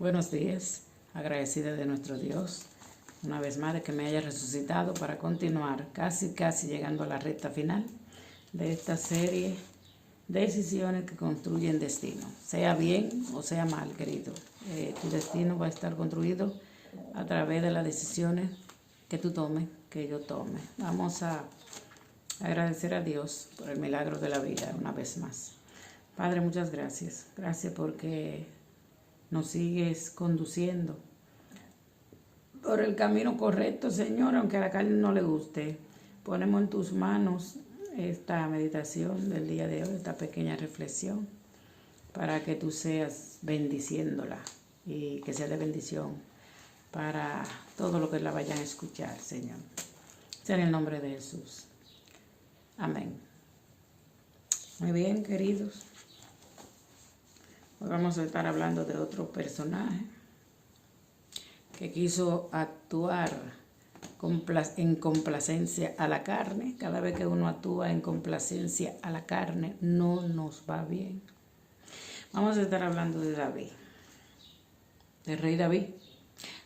Buenos días, agradecida de nuestro Dios, una vez más de que me haya resucitado para continuar casi llegando a la recta final de esta serie de decisiones que construyen destino, sea bien o sea mal, querido. Tu destino va a estar construido a través de las decisiones que tú tomes, que yo tome. Vamos a agradecer a Dios por el milagro de la vida una vez más. Padre, muchas gracias. Gracias porque nos sigues conduciendo por el camino correcto, Señor, aunque a la carne no le guste. Ponemos en tus manos esta meditación del día de hoy, esta pequeña reflexión, para que tú seas bendiciéndola y que sea de bendición para todo lo que la vayan a escuchar, Señor. Sea en el nombre de Jesús. Amén. Muy bien, queridos. Hoy vamos a estar hablando de otro personaje que quiso actuar en complacencia a la carne. Cada vez que uno actúa en complacencia a la carne, no nos va bien. Vamos a estar hablando de David, del rey David.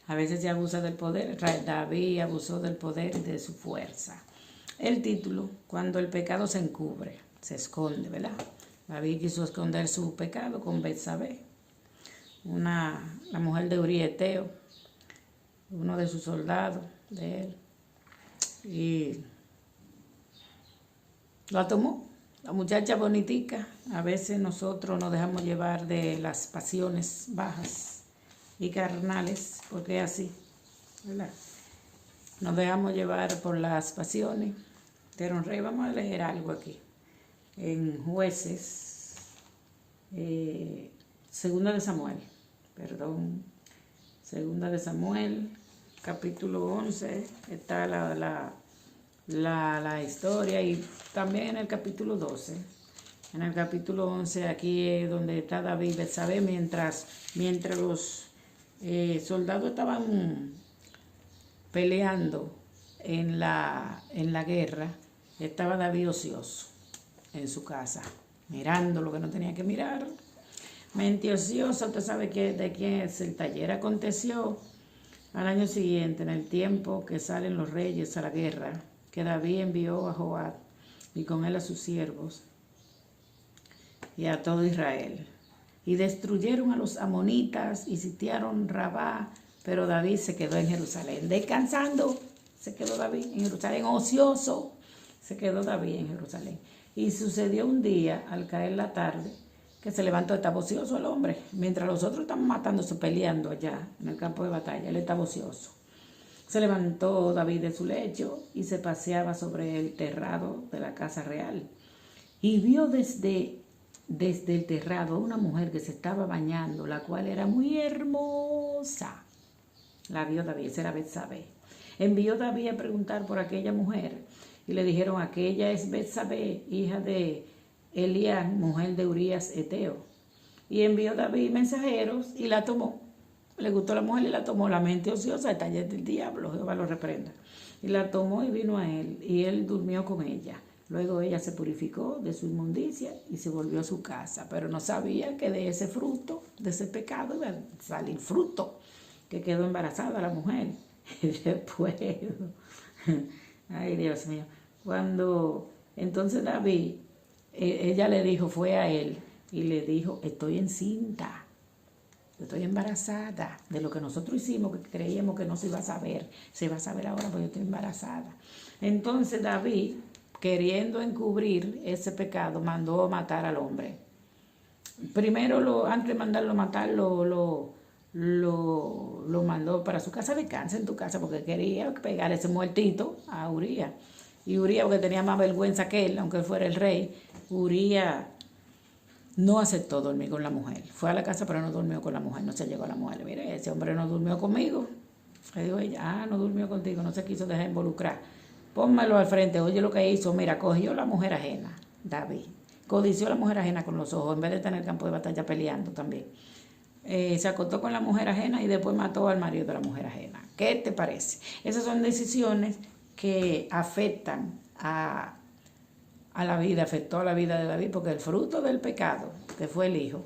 A veces se abusa del poder. David abusó del poder y de su fuerza. El título, cuando el pecado se encubre, se esconde, ¿verdad? David quiso esconder su pecado con Betsabé, la mujer de Uría Eteo, uno de sus soldados de él, y la tomó. La muchacha bonitica. A veces nosotros nos dejamos llevar de las pasiones bajas y carnales, porque es así, ¿verdad? Nos dejamos llevar por las pasiones. Pero rey, vamos a leer algo aquí. En Jueces, Segunda de Samuel, capítulo 11, está la historia, y también en el capítulo 12. En el capítulo 11, aquí es donde está David y Betsabé, mientras los soldados estaban peleando en la guerra, estaba David ocioso en su casa, mirando lo que no tenía que mirar. Mente ociosa, usted sabe de quién es el taller. Aconteció al año siguiente, en el tiempo que salen los reyes a la guerra, que David envió a Joab y con él a sus siervos y a todo Israel, y destruyeron a los amonitas y sitiaron Rabá, pero David se quedó en Jerusalén, descansando. Se quedó David en Jerusalén, ocioso. Se quedó David en Jerusalén. Y sucedió un día, al caer la tarde, que se levantó. Estaba ocioso el hombre. Mientras los otros estaban matándose, peleando allá en el campo de batalla, él estaba ocioso. Se levantó David de su lecho y se paseaba sobre el terrado de la casa real. Y vio desde el terrado a una mujer que se estaba bañando, la cual era muy hermosa. La vio David, esa era Betsabé. Envió David a preguntar por aquella mujer, y le dijeron: aquella es Betsabé, hija de Elías, mujer de Urías Eteo. Y envió David mensajeros y la tomó. Le gustó la mujer y la tomó. La mente ociosa, el taller del diablo, Jehová lo reprenda. Y la tomó y vino a él, y él durmió con ella. Luego ella se purificó de su inmundicia y se volvió a su casa, pero no sabía que de ese fruto, de ese pecado, iba a salir fruto, que quedó embarazada la mujer. Y después, ay Dios mío, cuando entonces David, ella le dijo, fue a él y le dijo: estoy encinta, estoy embarazada de lo que nosotros hicimos, que creíamos que no se iba a saber ahora, porque yo estoy embarazada. Entonces David, queriendo encubrir ese pecado, mandó matar al hombre. Primero, antes de mandarlo matar, lo mandó para su casa. Descansa en tu casa, porque quería pegar ese muertito a Uría. Y Uría, porque tenía más vergüenza que él, aunque él fuera el rey, Uría no aceptó dormir con la mujer. Fue a la casa, pero no durmió con la mujer, no se llegó a la mujer. Mire, ese hombre no durmió conmigo. Le dijo ella: no durmió contigo, no se quiso dejar involucrar. Pónmelo al frente. Oye lo que hizo, mira, cogió la mujer ajena, David. Codició a la mujer ajena con los ojos, en vez de estar en el campo de batalla peleando también. Se acostó con la mujer ajena y después mató al marido de la mujer ajena. ¿Qué te parece? Esas son decisiones que afectan a la vida, afectó a la vida de David, porque el fruto del pecado, que fue el hijo,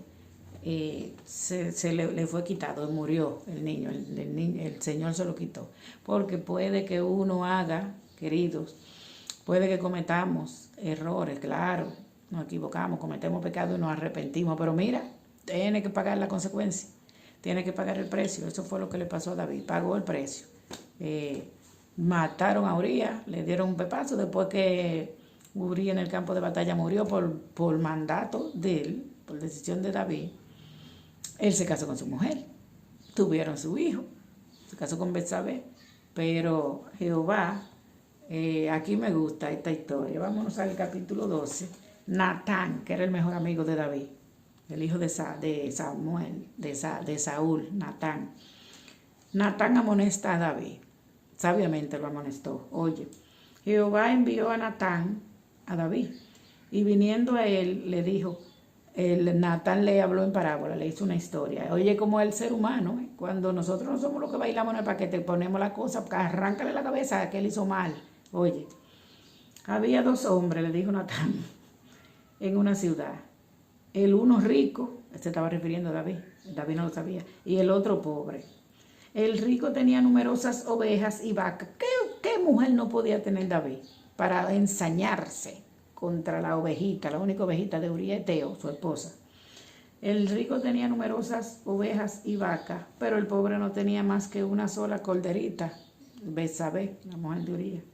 le fue quitado, murió el niño, el Señor se lo quitó. Porque puede que uno haga, queridos, puede que cometamos errores, claro, nos equivocamos, cometemos pecado y nos arrepentimos, pero mira, tiene que pagar la consecuencia, tiene que pagar el precio. Eso fue lo que le pasó a David, pagó el precio. Mataron a Urías, le dieron un pepazo después que Urías en el campo de batalla murió por mandato de él, por decisión de David. Él se casó con su mujer, tuvieron su hijo, se casó con Betsabé, pero Jehová, aquí me gusta esta historia. Vámonos al capítulo 12. Natán, que era el mejor amigo de David, el hijo de Saúl, Natán. Natán amonesta a David, sabiamente lo amonestó. Oye, Jehová envió a Natán a David, y viniendo a él le dijo, Natán le habló en parábola, le hizo una historia. Oye, como el ser humano, cuando nosotros no somos los que bailamos en el paquete, ponemos la cosa, arráncale la cabeza que él hizo mal. Oye, había 2 hombres, le dijo Natán, en una ciudad. El uno rico, se estaba refiriendo a David no lo sabía, y el otro pobre. El rico tenía numerosas ovejas y vacas. ¿Qué mujer no podía tener David para ensañarse contra la ovejita, la única ovejita de Urías Eteo, su esposa? El rico tenía numerosas ovejas y vacas, pero el pobre no tenía más que una sola corderita, Betsabé, la mujer de Urías,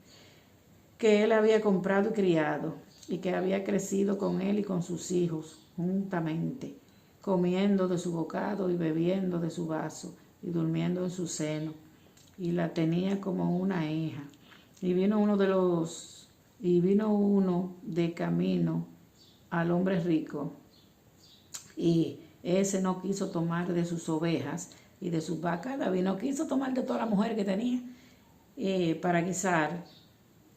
que él había comprado y criado, y que había crecido con él y con sus hijos juntamente, comiendo de su bocado y bebiendo de su vaso, y durmiendo en su seno, y la tenía como una hija. Y vino uno de camino al hombre rico, y ese no quiso tomar de sus ovejas y de sus vacas. David no quiso tomar de toda la mujer que tenía para guisar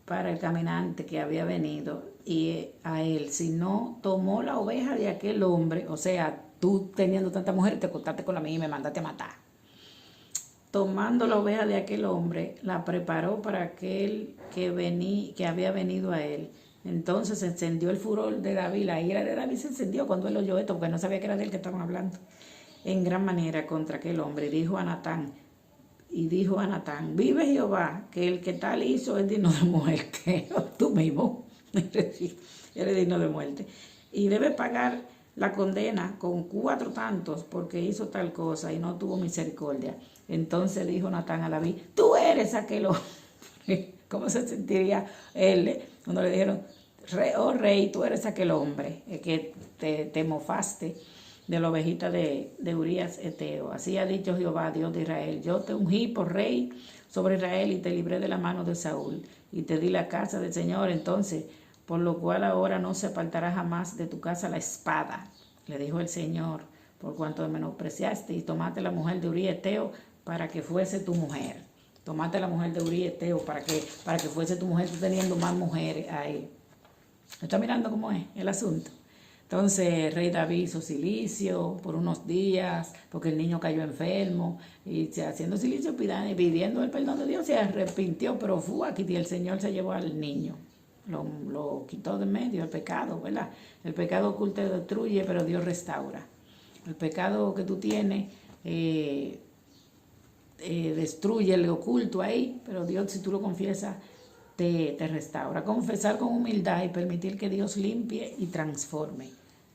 para el caminante que había venido y a él, sino tomó la oveja de aquel hombre. O sea, tú teniendo tanta mujer, te acostaste con la mía y me mandaste a matar. Tomando la oveja de aquel hombre, la preparó para aquel que había venido a él. Entonces se encendió el furor de David, la ira de David se encendió cuando él oyó esto, porque no sabía que era de él que estaban hablando, en gran manera contra aquel hombre. Dijo a Natán, vive Jehová, que el que tal hizo es digno de muerte. Tú mismo eres digno de muerte. Y debe pagar la condena con 4 tantos porque hizo tal cosa y no tuvo misericordia. Entonces dijo Natán a David, tú eres aquel hombre. ¿Cómo se sentiría él cuando le dijeron, oh rey, tú eres aquel hombre que te mofaste de la ovejita de Urías Eteo? Así ha dicho Jehová, Dios de Israel, yo te ungí por rey sobre Israel y te libré de la mano de Saúl y te di la casa del Señor. Entonces, por lo cual ahora no se apartará jamás de tu casa la espada, le dijo el Señor, por cuanto menospreciaste y tomaste la mujer de Urías Eteo para que fuese tu mujer. Tomaste la mujer de Urías Eteo para que fuese tu mujer, tú teniendo más mujeres ahí. ¿Está mirando cómo es el asunto? Entonces, rey David hizo silicio por unos días, porque el niño cayó enfermo, y haciendo silicio, pidiendo el perdón de Dios, se arrepintió, pero fue aquí y el Señor se llevó al niño. Lo quitó de medio, el pecado, ¿verdad? El pecado oculto destruye, pero Dios restaura. El pecado que tú tienes destruye el oculto ahí, pero Dios, si tú lo confiesas, te restaura. Confesar con humildad y permitir que Dios limpie y transforme.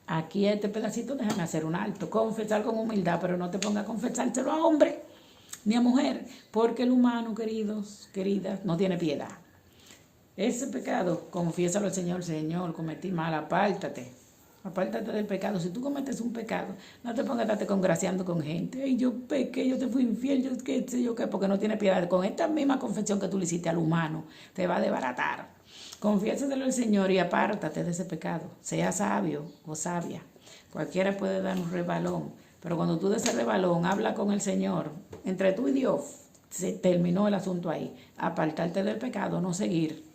Aquí este pedacito déjame hacer un alto. Confesar con humildad, pero no te pongas a confesárselo a hombre ni a mujer, porque el humano, queridas, no tiene piedad. Ese pecado, confiésalo al Señor. Señor, cometí mal, apártate del pecado. Si tú cometes un pecado, no te pongas a estarte congraciando con gente. Ay, yo pequé, yo te fui infiel, yo qué sé yo qué, porque no tiene piedad. Con esta misma confesión que tú le hiciste al humano, te va a desbaratar. Confiésaselo al Señor y apártate de ese pecado. Sea sabio o sabia. Cualquiera puede dar un rebalón, pero cuando tú des ese rebalón, habla con el Señor. Entre tú y Dios, se terminó el asunto ahí. Apartarte del pecado, no seguir.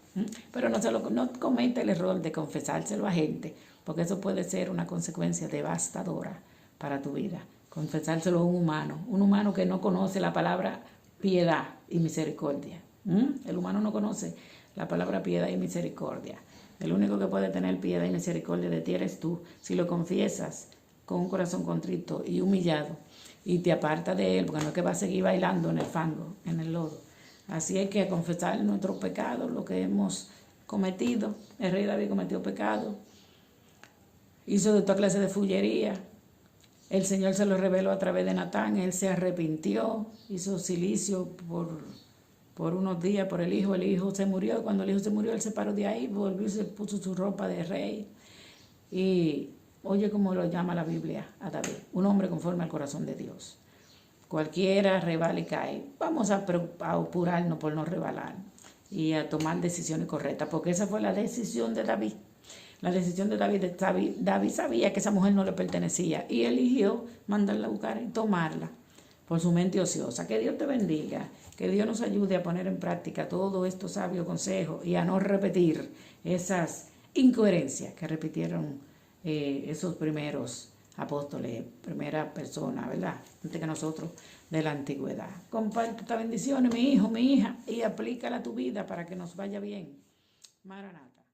Pero no comete el error de confesárselo a gente, porque eso puede ser una consecuencia devastadora para tu vida. Confesárselo a un humano que no conoce la palabra piedad y misericordia. El humano no conoce la palabra piedad y misericordia. El único que puede tener piedad y misericordia de ti eres tú. Si lo confiesas, con un corazón contrito y humillado, y te aparta de él, porque no es que va a seguir bailando en el fango, en el lodo. Así es que confesar nuestros pecados, lo que hemos cometido. El rey David cometió pecado, hizo de toda clase de fullería. El Señor se lo reveló a través de Natán, él se arrepintió, hizo silicio por unos días por el hijo se murió, cuando el hijo se murió él se paró de ahí, volvió y se puso su ropa de rey. Y oye cómo lo llama la Biblia a David, un hombre conforme al corazón de Dios. Cualquiera rebala y cae. Vamos a apurarnos por no rebalar y a tomar decisiones correctas, porque esa fue la decisión de David. La decisión de David, David sabía que esa mujer no le pertenecía y eligió mandarla a buscar y tomarla por su mente ociosa. Que Dios te bendiga, que Dios nos ayude a poner en práctica todos estos sabios consejos y a no repetir esas incoherencias que repitieron esos primeros apóstoles, primera persona, ¿verdad? Antes que nosotros de la antigüedad. Comparte esta bendición, mi hijo, mi hija, y aplícala a tu vida para que nos vaya bien. Maranata.